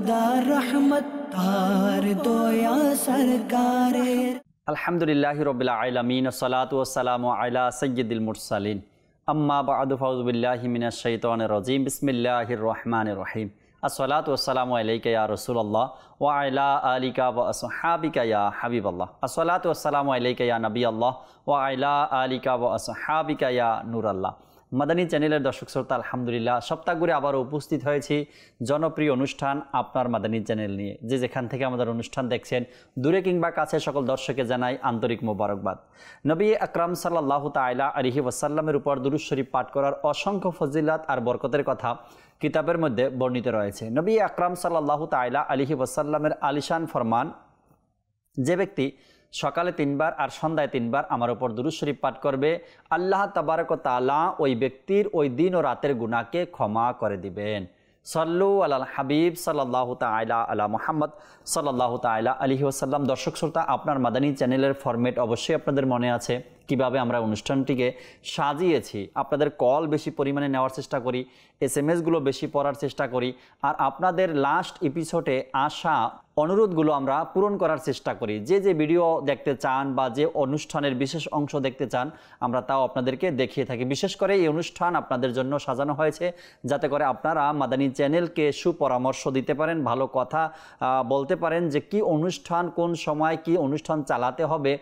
খোদার রহমত তার দয়া সরকারের। আলহামদুলিল্লাহি রাব্বিল আলামিন ওয়াসসালাতু ওয়াসসালামু আলা সাইয়্যিদিল মুরসালিন আম্মা বা'দু ফাউযু বিল্লাহি মিনাশ শাইতানির রাজীম বিসমিল্লাহির রহমানির রহিম আসসালাতু ওয়াসসালামু আলাইকা ইয়া রাসূলুল্লাহ ওয়া আলা আলিকা ওয়া আসহাবিকা ইয়া হাবিবাল্লাহ আসসালাতু ওয়াসসালামু আলাইকা ইয়া নবিয়াল্লাহ ওয়া আলা আলিকা ওয়া আসহাবিকা ইয়া নূরাল্লাহ। মাদানী চ্যানেলের দর্শক শ্রোতা, আলহামদুলিল্লাহ সপ্তাহ ঘুরে আবারও উপস্থিত হয়েছি জনপ্রিয় অনুষ্ঠান আপনার মাদানী চ্যানেল নিয়ে। যে যেখান থেকে আমাদের অনুষ্ঠান দেখছেন, দূরে কিংবা কাছে, সকল দর্শককে জানাই আন্তরিক মোবারকবাদ। নবী আকরাম সাল্লাল্লাহু তাআলা আলাইহি ওয়াসাল্লামের উপর দুরূদ শরীফ পাঠ করার অসংখ্য ফজিলত আর বরকতের কথা কিতাবের মধ্যে বর্ণিত রয়েছে। নবী আকরাম সাল্লাল্লাহু তাআলা আলাইহি ওয়াসাল্লামের আলিশান ফরমান, যে ব্যক্তি সকালে 3 বার আর সন্ধ্যায় 3 বার আমার উপর দুরূদ শরীফ পাঠ করবে, আল্লাহ তাবারক ওয়া তাআলা ওই ব্যক্তির ওই দিন ও রাতের গুনাহকে ক্ষমা করে দিবেন। সাল্লু আলাল হাবিব সাল্লাল্লাহু তাআলা আলা মুহাম্মদ সাল্লাল্লাহু তাআলা আলাইহি ওয়াসাল্লাম। দর্শক শ্রোতা, আপনার মাদানী চ্যানেলের ফরম্যাট অবশ্যই আপনাদের মনে আছে, কিভাবে আমরা অনুষ্ঠানটিকে সাজিয়েছি। আপনাদের কল বেশি পরিমাণে নেওয়ার চেষ্টা করি, SMS-গুলো বেশি পড়ার চেষ্টা করি, আর আপনাদের লাস্ট এপিসোডে আসা অনুরোধগুলো আমরা পূরণ করার চেষ্টা করি। যে যে ভিডিও দেখতে চান বা যে অনুষ্ঠানের বিশেষ অংশ দেখতে চান, আমরা তাও আপনাদেরকে দেখিয়ে থাকি। বিশেষ করে এই অনুষ্ঠান আপনাদের জন্য সাজানো হয়েছে যাতে করে আপনারা মাদানী চ্যানেলকে সুপরামর্শ দিতে পারেন, ভালো কথা বলতে পারেন যে কি অনুষ্ঠান, কোন সময় কি অনুষ্ঠান চালাতে হবে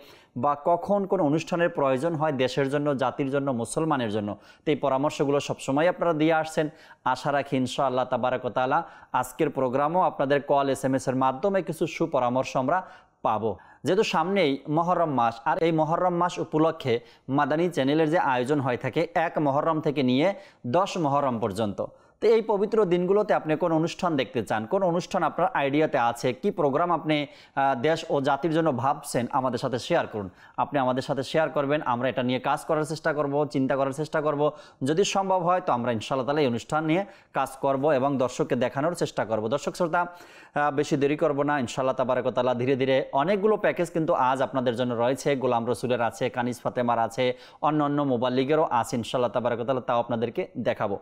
বা কখন কোন অনুষ্ঠানের প্রয়োজন হয় দেশের জন্য, জাতির জন্য, মুসলমানের জন্য। তো এই পরামর্শগুলো সবসময় আপনারা দিয়ে আসছেন। আশা রাখি ইনশাআল্লাহ তাবারাক ওয়া তাআলা আজকের প্রোগ্রামও আপনাদের কল SMS-এর মাধ্যমে কিছু সুপরামর্শ আমরা পাবো। যেহেতু সামনেই মহরম মাস, আর এই মহরম মাস উপলক্ষে মাদানী চ্যানেলের যে আয়োজন হয়ে থাকে 1 মহরম থেকে নিয়ে 10 মহরম পর্যন্ত, তো এই পবিত্র দিনগুলোতে আপনি কোন অনুষ্ঠান দেখতে চান, কোন অনুষ্ঠান আপনার আইডিয়াতে আছে, কি প্রোগ্রাম আপনি দেশ ও জাতির জন্য ভাবছেন, আমাদের সাথে শেয়ার করুন। আপনি আমাদের সাথে শেয়ার করবেন, আমরা এটা নিয়ে কাজ করার চেষ্টা করব, চিন্তা করার চেষ্টা করব। যদি সম্ভব হয় তো আমরা ইনশাআল্লাহ তাআলা এই অনুষ্ঠান নিয়ে কাজ করব এবং দর্শককে দেখানোর চেষ্টা করব। দর্শক শ্রোতা, বেশি দেরি করব না, ইনশাআল্লাহ তাবারাক ওয়া তাআলা ধীরে ধীরে অনেকগুলো প্যাকেজ কিন্তু আজ আপনাদের জন্য রয়েছে। গোলাম রসুলের আছে, কানিজ ফাতেমার আছে, অন্য অন্য মুবাল্লিগেরও আছে ইনশাআল্লাহ তাবারাক ওয়া তাআলা, তাও আপনাদেরকে দেখাবো।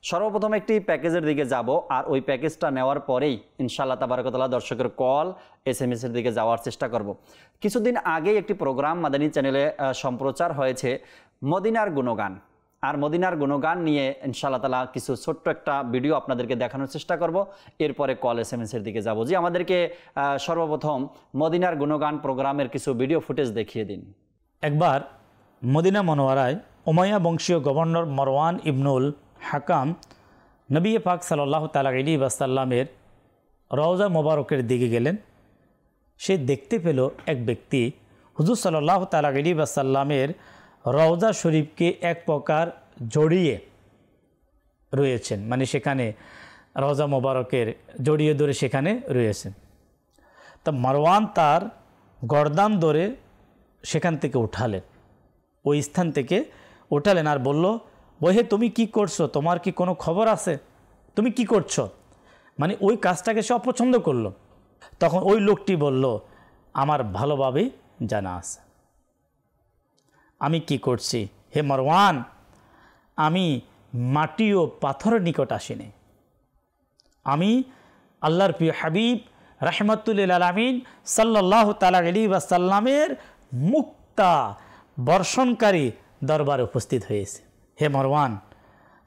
সর্বপ্রথম একটি প্যাকেজের দিকে যাব, আর ওই প্যাকেজটা নেওয়ার পরেই ইনশাআল্লাহ তাবারাক ওয়া তাআলা দর্শকের কল SMS-এর দিকে যাওয়ার চেষ্টা করব। কিছুদিন আগেই একটি প্রোগ্রাম মাদানী চ্যানেলে সম্প্রচার হয়েছে, মদিনার গুণগান। আর মদিনার গুণগান নিয়ে ইনশাআল্লাহ তাআলা কিছু ছোট্ট একটা ভিডিও আপনাদেরকে দেখানোর চেষ্টা করব, এরপরে কল SMS-এর দিকে যাব। জি, আমাদেরকে সর্বপ্রথম মদিনার গুণগান প্রোগ্রামের কিছু ভিডিও ফুটেজ দেখিয়ে দিন। একবার মদিনা মনোয়ারায় উমাইয়া বংশীয় গভর্নর মারওয়ান ইবনুল হাকাম নবী পাক সাল্লাল্লাহু তাআলা আলাইহি ওয়াসাল্লামের রওজা মোবারকের দিকে গেলেন। সে দেখতে পেল এক ব্যক্তি হুজুর সাল্লাল্লাহু তাআলা আলাইহি ওয়াসাল্লামের রওজা শরীফকে এক প্রকার জড়িয়ে রয়েছেন, মানে সেখানে রওজা মোবারকের জড়িয়ে ধরে সেখানে রয়েছেন। তা মারওয়ান তার গর্দান ধরে সেখান থেকে উঠালেন, ওই স্থান থেকে উঠালেন আর বলল, বহে তুমি কি করছো, তোমার কি কোনো খবর আছে, তুমি কি করছো? মানে ওই কাজটাকে সে অপছন্দ করলো। তখন ওই লোকটি বলল, আমার ভালোভাবে জানা আছে আমি কি করছি। হে মারওয়ান, আমি মাটি ও পাথরের নিকট আসিনি, আমি আল্লাহর প্রিয় হাবিব রাহমাতুল লিল আলামিন সাল্লাল্লাহু তাআলা আলাইহি ওয়াসাল্লামের মুক্তা বর্ষণকারী দরবারে উপস্থিত হয়েছে। হে মারওয়ান,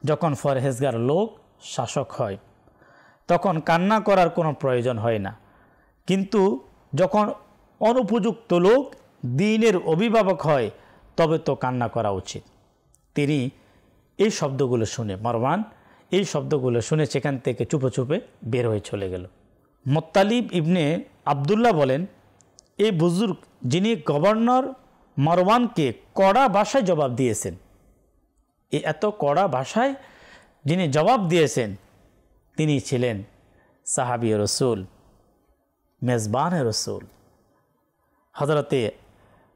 যখন ফরহেজগার লোক শাসক হয় তখন কান্না করার কোনো প্রয়োজন হয় না, কিন্তু যখন অনুপযুক্ত লোক দ্বীনের অভিভাবক হয় তবে তো কান্না করা উচিত। তিনি এই শব্দগুলো শুনে, মারওয়ান এই শব্দগুলো শুনে সেখান থেকে চুপে চুপে বের হয়ে চলে গেল। মুত্তালিব ইবনে আবদুল্লাহ বলেন, এই বুজুর্গ যিনি গভর্নর মারওয়ানকে কড়া ভাষায় জবাব দিয়েছেন, এই এত কড়া ভাষায় যিনি জবাব দিয়েছেন তিনি ছিলেন সাহাবী রসুল, মেজবান রসুল হযরতে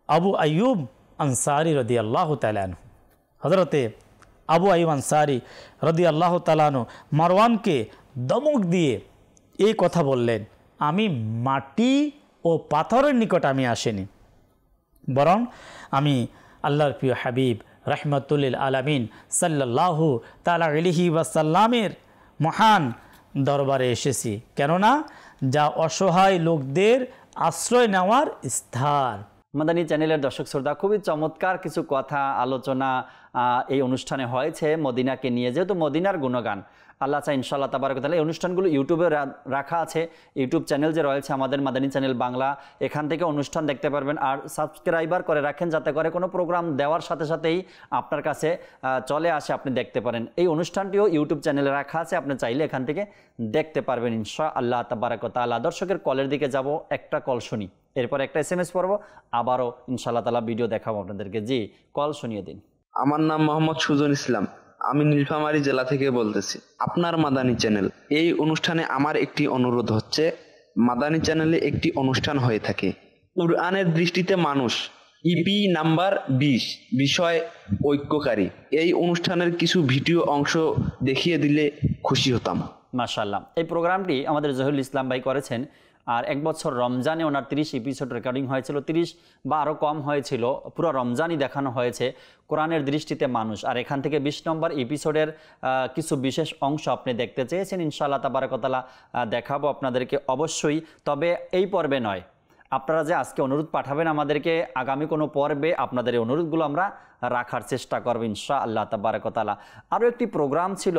আবু আইয়ুব আনসারী রাদিয়াল্লাহু তাআলা আনহু। হযরতে আবু আইয়ুব আনসারী রাদিয়াল্লাহু তাআলা আনহু মারওয়ানকে দমক দিয়ে এই কথা বললেন, আমি মাটি ও পাথরের নিকট আমি আসিনি, বরং আমি আল্লাহর প্রিয় হাবিব রাহমাতুল লিল আলামিন সাল্লাল্লাহু তাআলা আলাইহি ওয়াসাল্লামের মহান দরবারে এসেছি, কেননা যা অসহায় লোকদের আশ্রয় নেওয়ার স্থান। মাদানী চ্যানেলের দর্শক শ্রোতা, খুবই চমৎকার কিছু কথা আলোচনা এই অনুষ্ঠানে হয়েছে মদিনাকে নিয়ে। যেহেতু মদিনার গুণগান আল্লাহ চাই ইনশাআল্লাহ তাবারক তাআলা, এই অনুষ্ঠানগুলো ইউটিউবে রাখা আছে। ইউটিউব চ্যানেল যে রয়েছে আমাদের মাদানী চ্যানেল বাংলা, এখান থেকে অনুষ্ঠান দেখতে পারবেন। আর সাবস্ক্রাইবার করে রাখেন, যাতে করে কোনো প্রোগ্রাম দেওয়ার সাথে সাথেই আপনার কাছে চলে আসে, আপনি দেখতে পারেন। এই অনুষ্ঠানটিও ইউটিউব চ্যানেলে রাখা আছে, আপনি চাইলে এখান থেকে দেখতে পারবেন ইনশাআল্লাহ তাবারক তাআলা। দর্শকের কলের দিকে যাব, একটা কল শুনি, এরপর একটা SMS পড়বো, আবারও ইনশাআল্লাহ তাআলা ভিডিও দেখাবো আপনাদেরকে। জি, কল শুনিয়ে দিন। আমার নাম মোহাম্মদ সুজন ইসলাম, আমি নীলফামারী জেলা থেকে বলতেছি। আপনার মাদানী চ্যানেল, এই অনুষ্ঠানে আমার একটি অনুরোধ হচ্ছে, মাদানী চ্যানেলে একটি অনুষ্ঠান হয়ে থাকে কুরআনের দৃষ্টিতে মানুষ, ইপি নাম্বার 20, বিষয় ঐক্যকারী। এই অনুষ্ঠানের কিছু ভিডিও অংশ দেখিয়ে দিলে খুশি হতাম। মাশাআল্লাহ, এই প্রোগ্রামটি আমাদের জহিরুল ইসলাম ভাই করেছেন। আর এক বছর রমজানে ওনার 30 এপিসোড রেকর্ডিং হয়েছিল, 30 বা আরও কম হয়েছিল। পুরো রমজানই দেখানো হয়েছে কোরআনের দৃষ্টিতে মানুষ। আর এখান থেকে 20 নম্বর এপিসোডের কিছু বিশেষ অংশ আপনি দেখতে চেয়েছেন, ইনশাআল্লাহ তাবারক তাআলা দেখাবো আপনাদেরকে অবশ্যই। তবে এই পর্বে নয়, আপনারা যে আজকে অনুরোধ পাঠাবেন আমাদেরকে, আগামী কোনো পর্বে আপনাদের এই অনুরোধগুলো আমরা রাখার চেষ্টা করব ইনশাআল্লাহ তাবারক তাআলা। আরও একটি প্রোগ্রাম ছিল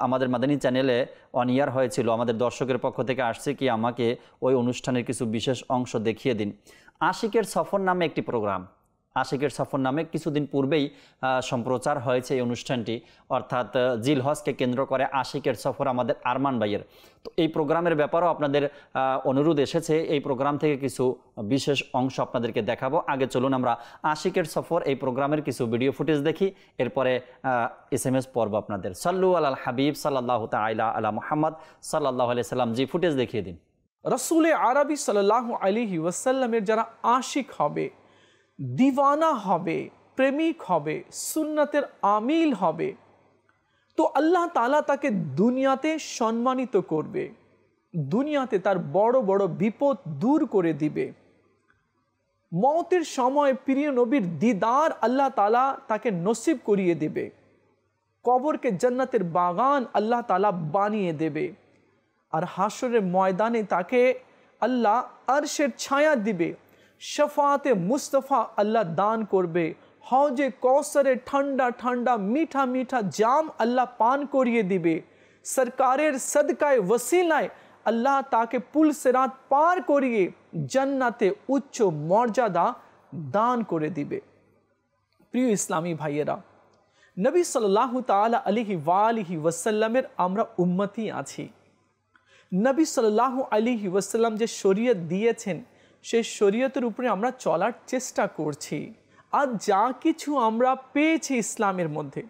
আমাদের মাদানী চ্যানেলে, অন ইয়ার হয়েছিল। আমাদের দর্শকের পক্ষ থেকে আসছে কি আমাকে ওই অনুষ্ঠানের কিছু বিশেষ অংশ দেখিয়ে দিন। আশিকের সফর নামে একটি প্রোগ্রাম, আশিকের সফর নামে কিছুদিন পূর্বেই সম্প্রচার হয়েছে এই অনুষ্ঠানটি, অর্থাৎ জিল হজকে কেন্দ্র করে আশিকের সফর আমাদের আরমান ভাইয়ের। তো এই প্রোগ্রামের ব্যাপারেও আপনাদের অনুরোধ এসেছে, এই প্রোগ্রাম থেকে কিছু বিশেষ অংশ আপনাদেরকে দেখাবো। আগে চলুন আমরা আশিকের সফর এই প্রোগ্রামের কিছু ভিডিও ফুটেজ দেখি, এরপরে SMS পর্ব আপনাদের। সাল্লু আলাল হাবিব সাল্লাল্লাহু তাআলা আলা মুহাম্মদ সাল্লাল্লাহু আলাইহি সাল্লাম। জি, ফুটেজ দেখিয়ে দিন। রাসূলে আরবি সাল্লাল্লাহু আলাইহি ওয়াসাল্লামের যারা আশিক হবে, দিওয়ানা হবে, প্রেমিক হবে, সুন্নতের আমিল হবে, তো আল্লাহ তাআলা তাকে দুনিয়াতে সম্মানিত করবে, দুনিয়াতে তার বড় বড় বিপদ দূর করে দিবে। মওতের সময় প্রিয় নবীর দিদার আল্লাহ তাআলা তাকে নসিব করিয়ে দেবে। কবরকে জান্নাতের বাগান আল্লাহ তাআলা বানিয়ে দেবে। আর হাসরের ময়দানে তাকে আল্লাহ আরশের ছায়া দিবে। শফাতে মুস্তফা আল্লাহ দান করবে। হৌজে কৌসরে ঠান্ডা ঠান্ডা মিঠা মিঠা জাম আল্লাহ পান করিয়ে দিবে। সরকারের সদকায় ওসিলায় আল্লাহ তাকে পুল সিরাত পার করিয়ে জান্নাতে উচ্চ মর্যাদা দান করে দিবে। প্রিয় ইসলামী ভাইয়েরা, নবী সাল্লাল্লাহু তাআলা আলাইহি ওয়ালিহি ওয়াসাল্লামের আমরা উম্মতি আছি। নবী সাল্লাল্লাহু আলাইহি ওয়াসাল্লাম যে শরীয়ত দিয়েছেন, সেই শরীয়তের উপরে আমরা চলার চেষ্টা করছি। আর যা কিছু আমরা পেয়েছি ইসলামের মধ্যে,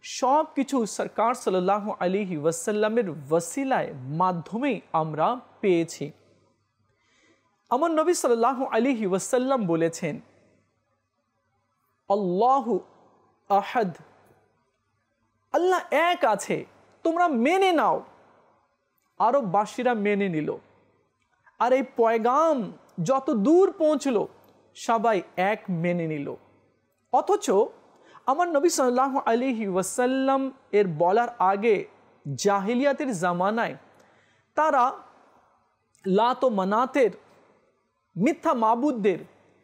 সব কিছু সরকার সাল্লাল্লাহু আলাইহি ওয়াসাল্লামের ওসিলায় মাধ্যমেই আমরা পেয়েছি। আমার নবী সাল্লাল্লাহু আলাইহি ওয়াসাল্লাম বলেছেন, আল্লাহু আহাদ, আল্লাহ এক আছে, তোমরা মেনে নাও। আরববাসীরা মেনে নিল। আর এই পয়গাম যত দূর পৌঁছলো, সবাই এক মেনে নিল। অথচ আমার নবী সাল্লাল্লাহু আলাইহি ওয়াসাল্লাম এর বলার আগে জাহিলিয়াতের জামানায় তারা লাত ও মানাতের মিথ্যা মাবুদদের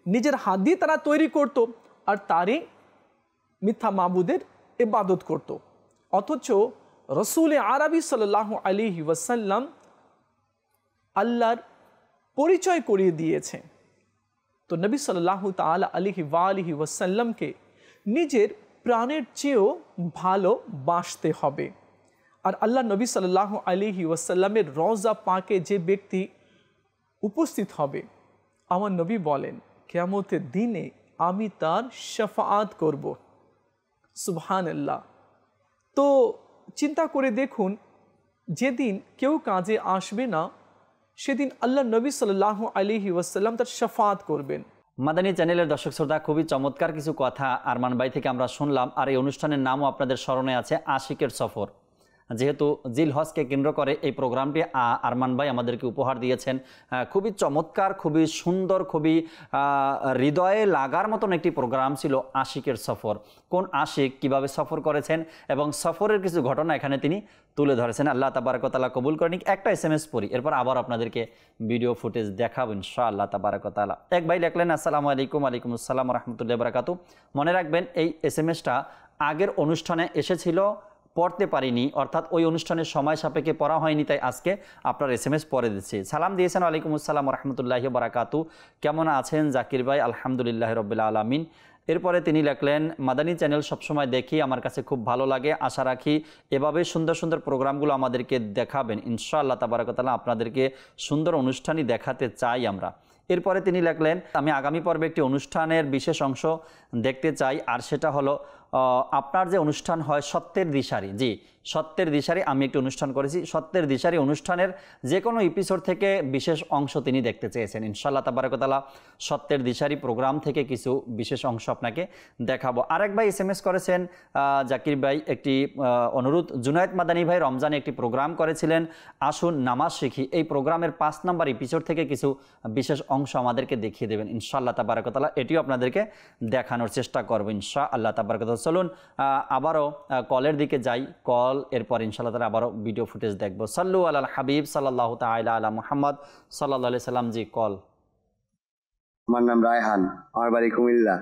নিজের হাত দিয়ে তারা তৈরি করত, আর তারই মিথ্যা মাবুদের ইবাদত করত। অথচ রসুল আরবি সাল্লাল্লাহু আলাইহি ওয়াসাল্লাম আল্লাহর পরিচয় করিয়ে দিয়েছে। তো নবী সাল্লাল্লাহু তাআলা আলাইহি ওয়ালিহি ওয়াসাল্লামকে নিজের প্রাণের চেয়েও ভালোবাসতে হবে। আর আল্লাহ নবী সাল্লাল্লাহু আলাইহি ওয়াসাল্লামের রওজা পাকে যে ব্যক্তি উপস্থিত হবে, আমার নবী বলেন, কিয়ামতের দিনে আমি তার শাফাআত করব। সুবহানাল্লাহ। তো চিন্তা করে দেখুন, যেদিন কেউ কাজে আসবে না, সেদিন আল্লাহ নবী সাল্লাল্লাহু আলাইহি ওয়াসাল্লাম তার শাফাআত করবেন। মাদানী চ্যানেলের দর্শক শ্রোতা, খুবই চমৎকার কিছু কথা আরমান ভাই থেকে আমরা শুনলাম। আর এই অনুষ্ঠানের নামও আপনাদের স্মরণে আছে, আশিকের সফর। যেহেতু জিল হজকে কেন্দ্র করে এই প্রোগ্রামটি আরমান ভাই আমাদেরকে উপহার দিয়েছেন। খুবই চমৎকার, খুবই সুন্দর, খুবই হৃদয়ে লাগার মতন একটি প্রোগ্রাম ছিল আশিকের সফর। কোন আশিক কিভাবে সফর করেছেন এবং সফরের কিছু ঘটনা এখানে তিনি তুলে ধরেছেন। আল্লাহ তাবারাক ওয়া তাআলা কবুল করেন। একটা SMS পড়ি, এরপর আবার আপনাদেরকে ভিডিও ফুটেজ দেখাবো ইনশাআল্লাহ তাবারাক ওয়া তাআলা। এক ভাই লিখলেন, আসসালামু আলাইকুম। ওয়ালাইকুম আসসালাম ওয়া রাহমাতুল্লাহি ওয়া বারাকাতুহু। মনে রাখবেন এই SMS-টা আগের অনুষ্ঠানে এসেছিল, পড়তে পারিনি, অর্থাৎ ওই অনুষ্ঠানের সময় সাপেক্ষে পড়া হয়নি, তাই আজকে আপনার SMS পড়ে দিচ্ছি। সালাম দিয়েছেন, ওয়ালাইকুম আসসালাম ওয়া রাহমাতুল্লাহি ওয়া বারাকাতুহু। কেমন আছেন জাকির ভাই? আলহামদুলিল্লাহ রাব্বিল আলামিন। এরপরে তিনি লিখলেন, মাদানী চ্যানেল সবসময় দেখি, আমার কাছে খুব ভালো লাগে। আশা রাখি এভাবে সুন্দর সুন্দর প্রোগ্রামগুলো আমাদেরকে দেখাবেন ইনশাআল্লাহ তাবারাক ওয়া তাআলা। আপনাদেরকে সুন্দর অনুষ্ঠানই দেখাতে চাই আমরা। এরপরে তিনি লিখলেন, আমি আগামী পর্বে একটি অনুষ্ঠানের বিশেষ অংশ দেখতে চাই, আর সেটা হলো আপনার যে অনুষ্ঠান হয় সত্যের দিশারি। জি, সত্যের দিশারি আমি একটি অনুষ্ঠান করেছি। সত্যের দিশারি অনুষ্ঠানের যে কোনো এপিসোড থেকে বিশেষ অংশ তিনি দেখতে চেয়েছেন। ইনশাআল্লাহ তাবারাক ওয়া তাআলা সত্যের দিশারি প্রোগ্রাম থেকে কিছু বিশেষ অংশ আপনাকে দেখাবো। আরেক ভাই SMS করেছেন, জাকির ভাই একটি অনুরোধ, জুনায়েদ মাদানী ভাই রমজানে একটি প্রোগ্রাম করেছিলেন, আসুন নামাজ শিখি। এই প্রোগ্রামের 5 নম্বর এপিসোড থেকে কিছু বিশেষ অংশ আমাদেরকে দেখিয়ে দেবেন ইনশাআল্লাহ তাবারাক ওয়া তাআলা। এটিও আপনাদেরকে দেখানোর চেষ্টা করবো ইনশাআল্লাহ তাবারাক ওয়া তাআলা। চলুন আবারও কলের দিকে যাই, কল, এরপর ইনশাআল্লাহ তাআলা আবারও ভিডিও ফুটেজ দেখবো। সাল্লু আলাল হাবিব সাল্লাল্লাহু তাআলা আলা মুহাম্মদ সাল্লাল্লাহু আলাইহি সাল্লাম। জি, কল। আমার নাম রায়হান, আমার বাড়ি কুমিল্লা।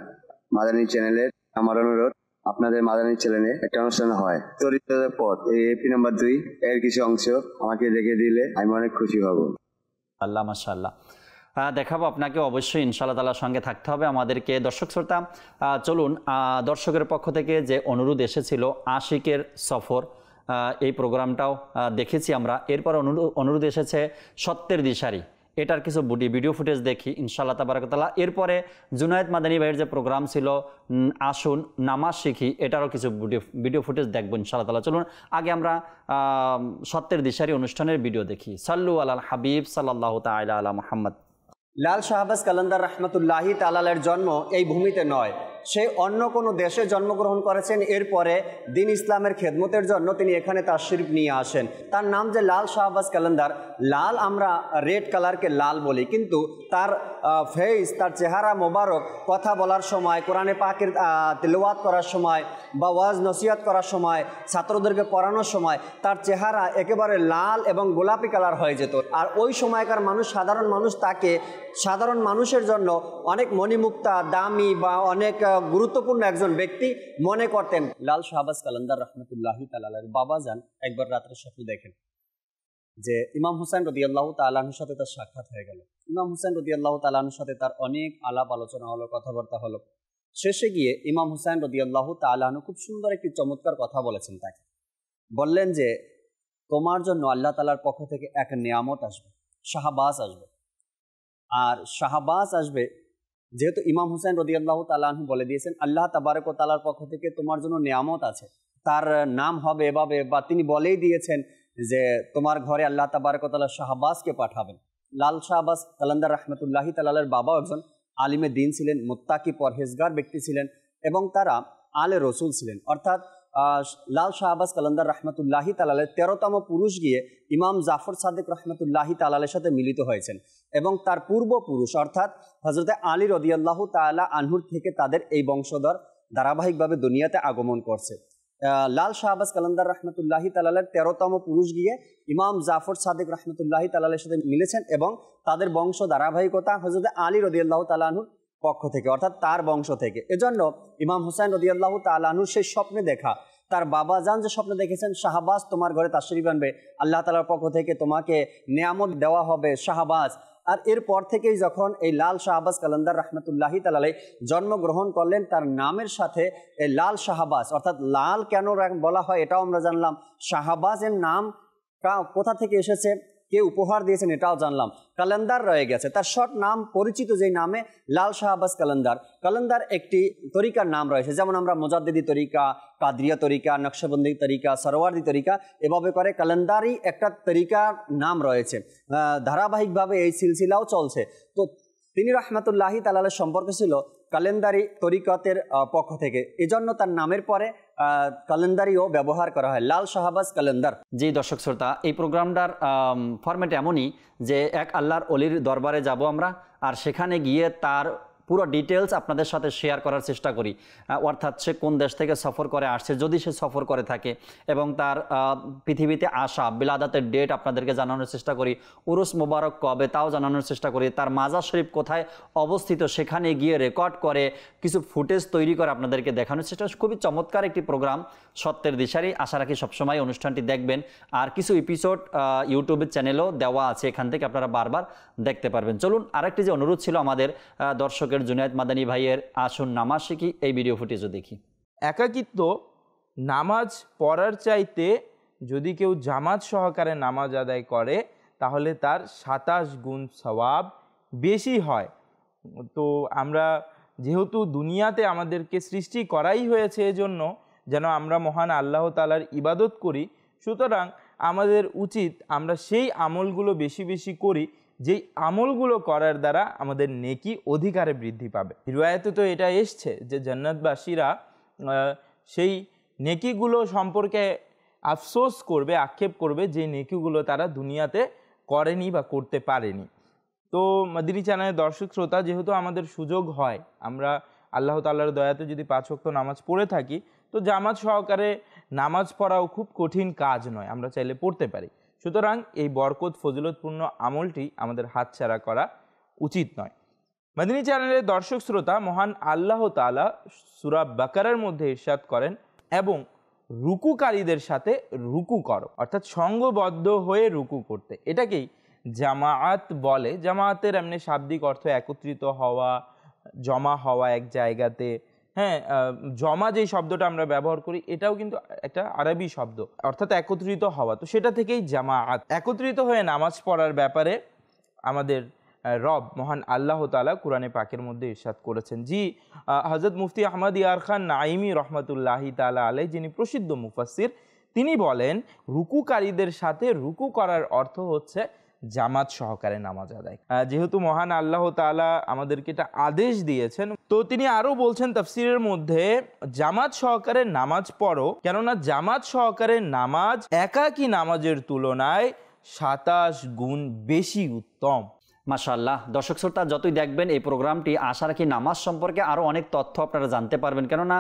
মাদানী চ্যানেলের আমার অনুরোধ, আপনাদের মাদানী চ্যানেলে একটা অনুষ্ঠান হয় চরিত্রের পথ, এই এপি নাম্বার 2 এর কিছু অংশ আমাকে দেখে দিলে আমি অনেক খুশি হব। আল্লাহ, মাশাআল্লাহ। দেখাবো আপনাকে অবশ্যই, ইনশাআল্লাহ তাআলার সঙ্গে থাকতে হবে আমাদেরকে। দর্শক শ্রোতা, চলুন দর্শকের পক্ষ থেকে যে অনুরোধ এসেছিল আশিকের সফর, এই প্রোগ্রামটাও দেখেছি আমরা। এরপর অনুরোধ এসেছে সত্যের দিশারি, এটার কিছু ভিডিও ফুটেজ দেখি ইনশাআল্লাহ তাবারাক ওয়া তাআলা। এরপরে জুনায়েদ মাদানী ভাইয়ের যে প্রোগ্রাম ছিল আসুন নামাজ শিখি, এটারও কিছু ভিডিও ফুটেজ দেখবো ইনশাআল্লাহ তাআলা। চলুন আগে আমরা সত্যের দিশারি অনুষ্ঠানের ভিডিও দেখি। সাল্লু আলাল হাবিব সাল্লাল্লাহু তাআলা আলা মুহাম্মদ। লাল শাহবাজ কালান্দার রহমতুল্লাহি তাআলার জন্ম এই ভূমিতে নয়, সে অন্য কোনো দেশে জন্মগ্রহণ করেছেন। এরপরে দিন ইসলামের খেদমতের জন্য তিনি এখানে তাশরিফ নিয়ে আসেন। তার নাম যে লাল শাহবাজ কালান্দার, লাল আমরা রেড কালারকে লাল বলি, কিন্তু তার ফেস, তার চেহারা মোবারক কথা বলার সময়, কোরআনে পাকের তিলাওয়াত করার সময় বা ওয়াজ নসিহত করার সময়, ছাত্রদেরকে পড়ানোর সময় তার চেহারা একেবারে লাল এবং গোলাপি কালার হয়ে যেত। আর ওই সময়কার মানুষ, সাধারণ মানুষ তাকে সাধারণ মানুষের জন্য অনেক মণিমুক্তা, দামি বা অনেক গুরুত্বপূর্ণ একজন ব্যক্তি মনে করতেন। লাল শাহবাজ কালান্দার রহমতুল্লাহি তাআলার বাবাজান একবার রাত্রে স্বপ্ন দেখেন যে ইমাম হুসাইন রাদিয়াল্লাহু তাআলা আনহুর সাথে তার সাক্ষাৎ হয়ে গেল। ইমাম হুসাইন রাদিয়াল্লাহু তাআলা আনহুর সাথে তার অনেক আলাপ আলোচনা হলো, কথাবার্তা হলো। শেষে গিয়ে ইমাম হুসাইন রাদিয়াল্লাহু তাআলা আনহু খুব সুন্দর একটি চমৎকার কথা বলেছেন তাকে। বললেন যে তোমার জন্য আল্লাহ তাআলার পক্ষ থেকে এক নিয়ামত আসবে, শাহবাজ আসবে। আর শাহবাজ আসবে, যেহেতু ইমাম হুসাইন রাদিয়াল্লাহু তাআলা আনহু বলে দিয়েছেন আল্লাহ তাবারক ওয়া তাআলার পক্ষ থেকে তোমার জন্য নিয়ামত আছে, তার নাম হবে এভাবে, বা তিনি বলেই দিয়েছেন যে তোমার ঘরে আল্লাহ তাবারক ওয়া তাআলা শাহবাজকে পাঠাবেন। লাল শাহবাজ কালান্দার রহমতুল্লাহি তাআলার বাবাও একজন আলিমে দিন ছিলেন, মুত্তাকি পরহেজগার ব্যক্তি ছিলেন, এবং তারা আলে রসুল ছিলেন। অর্থাৎ লাল শাহবাজ কালান্দার রহমতুল্লাহি তাআলার 13তম পুরুষ গিয়ে ইমাম জাফর সাদিক রহমতুল্লাহি তাআলার সাথে মিলিত হয়েছেন, এবং তার পূর্বপুরুষ অর্থাৎ হযরতে আলী রাদিয়াল্লাহু তাআলা আনহুর থেকে তাদের এই বংশধর ধারাবাহিকভাবে দুনিয়াতে আগমন করছে। লাল শাহবাজ কালান্দার রহমতুল্লাহি তাআলার 13তম পুরুষ গিয়ে ইমাম জাফর সাদিক রহমতুল্লাহি তাআলার সাথে মিলেছেন, এবং তাদের বংশ ধারাবাহিকতা হযরতে আলী রাদিয়াল্লাহু তাআলা আনহুর পক্ষ থেকে, অর্থাৎ তার বংশ থেকে। এজন্য ইমাম হুসাইন রাদিয়াল্লাহু তাআলা আনহু সেই স্বপ্নে দেখা, তার বাবা জান যে স্বপ্নে দেখেছেন শাহবাজ তোমার ঘরে তাশরিফ আনবে, আল্লাহ তাআলার পক্ষ থেকে তোমাকে নিয়ামত দেওয়া হবে শাহবাজ। আর এরপর থেকেই যখন এই লাল শাহবাজ কালান্দার রহমতুল্লাহি তাআলা জন্মগ্রহণ করলেন, তার নামের সাথে এই লাল শাহবাজ, অর্থাৎ লাল কেন বলা হয় এটাও আমরা জানলাম, শাহবাজের নাম কোথা থেকে এসেছে, কে উপহার দিয়েছেন এটাও জানলাম। কালান্দার রয়ে গেছে, তার শর্ট নাম পরিচিত যেই নামে লাল শাহবাজ কালান্দার। কালান্দার একটি তরিকার নাম রয়েছে, যেমন আমরা মুজাদ্দিদি তরিকা, কাদরিয়া তরিকা, নকশবন্দি তরিকা, সরওয়ার্দি তরিকা, এভাবে করে কালান্দারি একটা তরিকার নাম রয়েছে। ধারাবাহিকভাবে এই সিলসিলাও চলছে। তো তিনি রহমতুল্লাহি তাআলার সম্পর্ক ছিল কালেন্দারি তরিকতের পক্ষ থেকে, এজন্য তার নামের পরে কালেন্দারিও ব্যবহার করা হয়, লাল শাহবাজ কালেন্দার। জি দর্শক শ্রোতা, এই প্রোগ্রামটার ফরম্যাট এমনই যে এক আল্লাহর অলির দরবারে যাব আমরা, আর সেখানে গিয়ে তার পুরো ডিটেলস আপনাদের সাথে শেয়ার করার চেষ্টা করি। অর্থাৎ সে কোন দেশ থেকে সফর করে আসছে, যদি সে সফর করে থাকে, এবং তার পৃথিবীতে আসা বিলাদাতের ডেট আপনাদেরকে জানানোর চেষ্টা করি, উরুস মোবারক কবে তাও জানানোর চেষ্টা করি, তার মাজার শরীফ কোথায় অবস্থিত সেখানে গিয়ে রেকর্ড করে কিছু ফুটেজ তৈরি করে আপনাদেরকে দেখানোর চেষ্টা। খুবই চমৎকার একটি প্রোগ্রাম, সত্যের দিশারি। আশা রাখি সবসময় অনুষ্ঠানটি দেখবেন। আর কিছু এপিসোড ইউটিউবের চ্যানেলও দেওয়া আছে, এখান থেকে আপনারা বারবার দেখতে পারবেন। চলুন আরেকটি যে অনুরোধ ছিল আমাদের দর্শকের জুনায়েদ মাদানী ভাইয়ের, আসুন নামাজ শিখি, এই ভিডিও ফুটেজও দেখি। একাকিত্ব নামাজ পড়ার চাইতে যদি কেউ জামাত সহকারে নামাজ আদায় করে তাহলে তার 27 গুণ সওয়াব বেশি হয়। তো আমরা যেহেতু দুনিয়াতে আমাদেরকে সৃষ্টি করাই হয়েছে এজন্য যেন আমরা মহান আল্লাহ তাআলার ইবাদত করি, সুতরাং আমাদের উচিত আমরা সেই আমলগুলো বেশি বেশি করি যেই আমলগুলো করার দ্বারা আমাদের নেকি অধিকারে বৃদ্ধি পাবে। রিওয়ায়াতে তো এটা এসছে যে জান্নাতবাসীরা সেই নেকিগুলো সম্পর্কে আফসোস করবে, আক্ষেপ করবে যে নেকিগুলো তারা দুনিয়াতে করেনি বা করতে পারেনি। তো মাদানী চ্যানেলের দর্শক শ্রোতা, যেহেতু আমাদের সুযোগ হয়, আমরা আল্লাহ তাআলার দয়াতে যদি 5 ওয়াক্ত নামাজ পড়ে থাকি, তো জামাত সহকারে নামাজ পড়াও খুব কঠিন কাজ নয়, আমরা চাইলে পড়তে পারি। সুতরাং এই বরকত ফজিলতপূর্ণ আমলটি আমাদের হাতছাড়া করা উচিত নয়। মাদানী চ্যানেলের দর্শক শ্রোতা, মহান আল্লাহ তাআলা সূরা বাকারার মধ্যে ইরশাদ করেন, এবং রুকুকারীদের সাথে রুকু করো, অর্থাৎ সঙ্গবদ্ধ হয়ে রুকু করতে। এটাকেই জামাআত বলে। জামাআতের এমনি শাব্দিক অর্থ একত্রিত হওয়া, জমা হওয়া এক জায়গাতে। হ্যাঁ, জমা যেই শব্দটা আমরা ব্যবহার করি এটাও কিন্তু একটা আরবি শব্দ, অর্থাৎ একত্রিত হওয়া। তো সেটা থেকেই জামাআত। একত্রিত হয়ে নামাজ পড়ার ব্যাপারে আমাদের রব মহান আল্লাহ তাআলা কোরআনে পাকের মধ্যে ইরশাদ করেছেন। জি, হযরত মুফতি আহমদ ইয়ার খান নাইমি রহমতুল্লাহি তাআলা আলাইহি, যিনি প্রসিদ্ধ মুফাসসির, তিনি বলেন রুকুকারীদের সাথে রুকু করার অর্থ হচ্ছে জামাত সহকারে নামাজ আদায়। যেহেতু মহান আল্লাহ তাআলা আমাদেরকে এটা আদেশ দিয়েছেন, তো তিনি আরো বলছেন তাফসীরের মধ্যে, জামাত সহকারে নামাজ পড়ো, কেননা জামাত সহকারে নামাজ একাকী নামাজের তুলনায় 27 গুণ বেশি উত্তম। মাশাআল্লাহ। দর্শক শ্রোতা, যতই দেখবেন এই প্রোগ্রামটি, আশা রাখি নামাজ সম্পর্কে আরও অনেক তথ্য আপনারা জানতে পারবেন, কেননা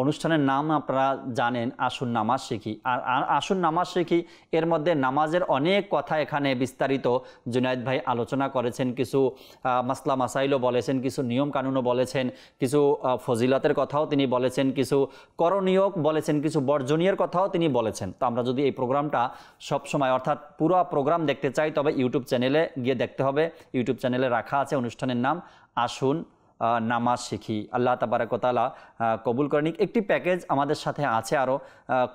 অনুষ্ঠানের নাম আপনারা জানেন, আসুন নামাজ শিখি। আর আসুন নামাজ শিখি এর মধ্যে নামাজের অনেক কথা এখানে বিস্তারিত জুনায়েদ ভাই আলোচনা করেছেন, কিছু মাসলা মাসাইলও বলেছেন, কিছু নিয়ম কানুনও বলেছেন, কিছু ফজিলতের কথাও তিনি বলেছেন, কিছু করণীয় বলেছেন, কিছু বর্জনীয়ের কথাও তিনি বলেছেন। তো আমরা যদি এই প্রোগ্রামটা সবসময়, অর্থাৎ পুরো প্রোগ্রাম দেখতে চাই, তবে ইউটিউব চ্যানেলে গিয়ে দেখতে হবে। ইউটিউব চ্যানেলে রাখা আছে অনুষ্ঠানের নাম আসুন নামাজ শিখি। আল্লাহ তাবারাক ওয়া তাআলা কবুল করেন। একটি প্যাকেজ আমাদের সাথে আছে আরও